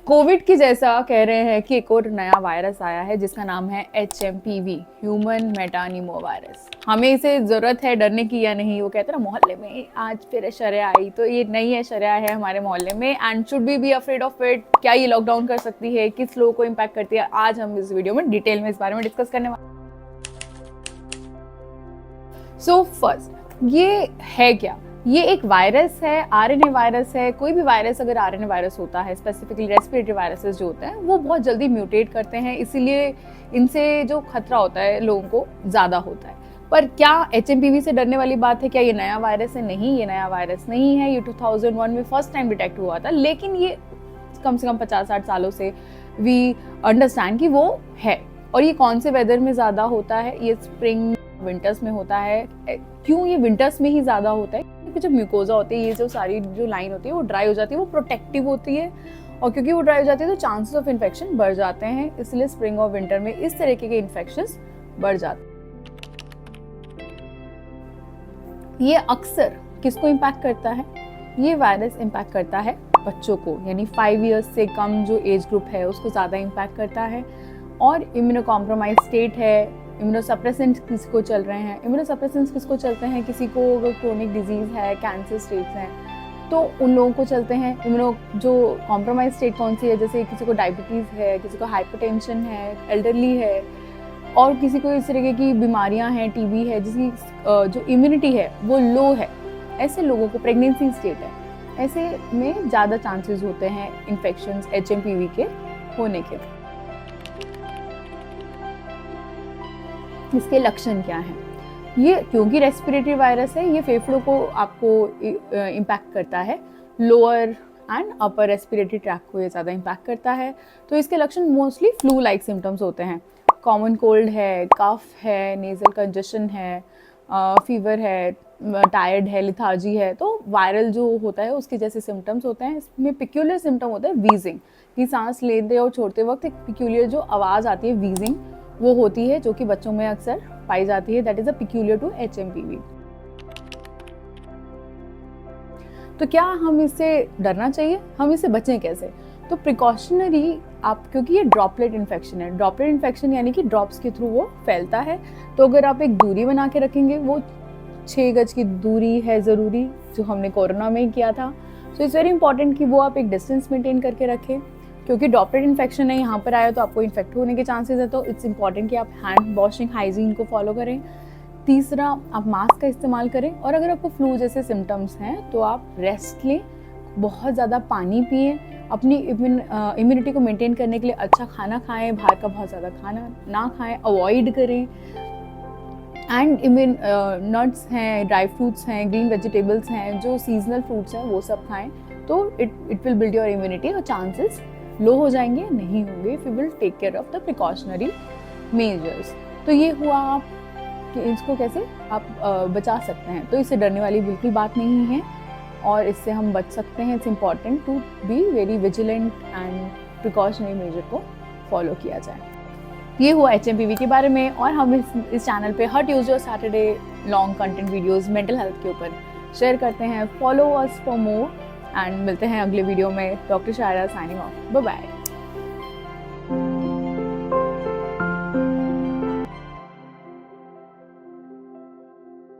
Covid की जैसा कह रहे हैं कि एक और नया वायरस आया है जिसका नाम है HMPV, ह्यूमन मेटानिमो वायरस। हमें इसे जरूरत है डरने की या नहीं? वो कहते हैं ना मोहल्ले में आज फिर शरया आई, तो ये नई है शरया है हमारे मोहल्ले में। And should be afraid of it? क्या ये लॉकडाउन कर सकती है? किस लोगों को इम्पैक्ट करती है? आज हम इस वीडियो में डिटेल में इस बारे में डिस्कस करने वाले। सो फर्स्ट, ये है क्या? ये एक वायरस है, आरएनए वायरस है। कोई भी वायरस अगर आरएनए वायरस होता है, स्पेसिफिकली रेस्पिरेटरी वायरसेस जो होते हैं वो बहुत जल्दी म्यूटेट करते हैं, इसीलिए इनसे जो खतरा होता है लोगों को ज़्यादा होता है। पर क्या HMPV से डरने वाली बात है? क्या ये नया वायरस है? नहीं, ये नया वायरस नहीं है। ये 2001 में फर्स्ट टाइम डिटेक्ट हुआ था, लेकिन ये कम से कम 50-60 सालों से वी अंडरस्टैंड कि वो है। और ये कौन से वेदर में ज़्यादा होता है? ये स्प्रिंग विंटर्स में होता है। क्यों ये विंटर्स में ही ज़्यादा होता है? क्योंकि जब म्यूकोजा होती है, ये जो सारी जो लाइन होती है वो ड्राई हो जाती है, वो प्रोटेक्टिव होती है, और क्योंकि वो ड्राई हो जाती है तो चांसेस ऑफ इन्फेक्शन बढ़ जाते हैं। इसलिए स्प्रिंग और विंटर में इस तरीके के इन्फेक्शंस बढ़ जाते हैं। ये अक्सर किसको इम्पैक्ट करता है? ये वायरस इम्पैक्ट करता है बच्चों को, यानी 5 इयर्स से कम जो एज ग्रुप है उसको ज़्यादा इम्पैक्ट करता है। और इम्यूनो कॉम्प्रोमाइज स्टेट है, इम्यूनोसप्रेसेंट्स किसी को चल रहे हैं। इम्यूनोसप्रेसेंट्स किसको चलते हैं? किसी को अगर क्रोनिक डिजीज़ है, कैंसर स्टेट्स हैं, तो उन लोगों को चलते हैं। इम्यूनो जो कॉम्प्रोमाइज स्टेट कौन सी है? जैसे किसी को डायबिटीज़ है, किसी को हाइपरटेंशन है, एल्डरली है, और किसी को इस तरीके की बीमारियां हैं, टीबी है, जिसकी जो इम्यूनिटी है वो लो है। ऐसे लोगों को प्रेगनेंसी स्टेट है, ऐसे में ज़्यादा चांसेस होते हैं इन्फेक्शंस HMPV के होने के। इसके लक्षण क्या हैं? ये क्योंकि रेस्पिरेटरी वायरस है, ये फेफड़ों को आपको इम्पैक्ट करता है, lower and upper respiratory tract को ये ज़्यादा इम्पैक्ट करता है। तो इसके लक्षण मोस्टली फ्लू लाइक सिम्टम्स होते हैं। कॉमन कोल्ड है, कफ है, नेजल कंजेशन है, फीवर है, टायर्ड है, लिथार्जी है। तो वायरल जो होता है उसके जैसे सिम्टम्स होते हैं। इसमें पिक्यूलियर सिम्टम होता है वीजिंग, कि सांस लेते और छोड़ते वक्त एक पिक्यूलियर जो आवाज़ आती है वीजिंग, वो होती है, जो कि बच्चों में अक्सर पाई जाती है। That is a peculiar to HMPV। तो क्या हम इससे डरना चाहिए? हम इससे बचें कैसे? तो प्रिकॉशनरी आप, क्योंकि ये ड्रॉपलेट इन्फेक्शन है, ड्रॉपलेट इन्फेक्शन यानी कि ड्रॉप्स के थ्रू वो फैलता है। तो अगर आप एक दूरी बना के रखेंगे, वो 6 गज की दूरी है ज़रूरी, जो हमने कोरोना में किया था। सो इट्स वेरी इंपॉर्टेंट कि वो आप एक डिस्टेंस मेंटेन करके रखें, क्योंकि ड्रॉपलेट इन्फेक्शन है, यहाँ पर आया तो आपको इन्फेक्ट होने के चांसेस है। तो इट्स इंपॉर्टेंट कि आप हैंड वॉशिंग हाइजीन को फॉलो करें। तीसरा, आप मास्क का इस्तेमाल करें। और अगर आपको फ्लू जैसे सिम्टम्स हैं तो आप रेस्ट लें, बहुत ज़्यादा पानी पिएं, अपनी इम्यूनिटी को मेंटेन करने के लिए अच्छा खाना खाएं, बाहर का बहुत ज़्यादा खाना ना खाएं, अवॉइड करें। एंड इवन नट्स हैं, ड्राई फ्रूट्स हैं, ग्रीन वेजिटेबल्स हैं, जो सीजनल फ्रूट्स हैं वो सब खाएं। तो it will build your immunity, और चांसेस लो हो जाएंगे, नहीं होंगे, if you will take care of the precautionary measures. तो ये हुआ आप कि इसको कैसे आप बचा सकते हैं। तो इससे डरने वाली बिल्कुल बात नहीं है, और इससे हम बच सकते हैं। It's important to be very vigilant and precautionary measure को फॉलो किया जाए। ये हुआ HMPV के बारे में। और हम इस चैनल पे हर ट्यूसडे और Saturday long content videos mental health के ऊपर शेयर करते हैं। Follow us for more, and मिलते हैं अगले वीडियो में। Doctor Shaira signing off. Bye bye.